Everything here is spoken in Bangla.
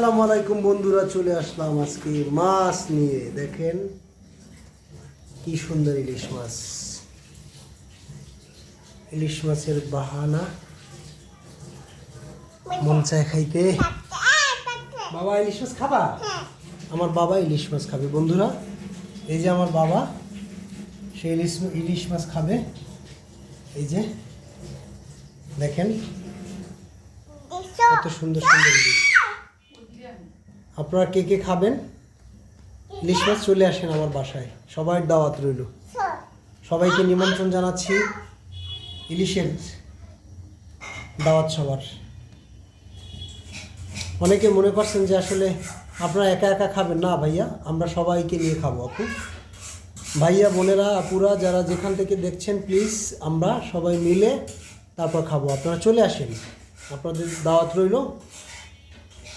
আসসালামু আলাইকুম বন্ধুরা, চলে আসলাম আজকে মাছ নিয়ে। দেখেন কি সুন্দর ইলিশ মাছ। ইলিশ মাছের বাহানা, মন চায় খাইতে। বাবা ইলিশ মাছ খাবা? আমার বাবা ইলিশ মাছ খাবে বন্ধুরা। এই যে আমার বাবা, সে ইলিশ মাছ খাবে। এই যে দেখেন কত সুন্দর সুন্দর ইলিশ। আপনারা কে কে খাবেন ইলিশ মাছ? চলে আসেন আমার বাসায়, সবার দাওয়াত রইল। সবাইকে নিমন্ত্রণ জানাচ্ছি ইলিশের দাওয়াত সবার। অনেকে মনে করছেন যে আসলে আপনারা একা একা খাবেন না ভাইয়া, আমরা সবাইকে নিয়ে খাবো। আপু ভাইয়া বোনেরা আপুরা যারা যেখান থেকে দেখছেন, প্লিজ আমরা সবাই মিলে তারপর খাবো। আপনারা চলে আসেন, আপনাদের দাওয়াত রইল।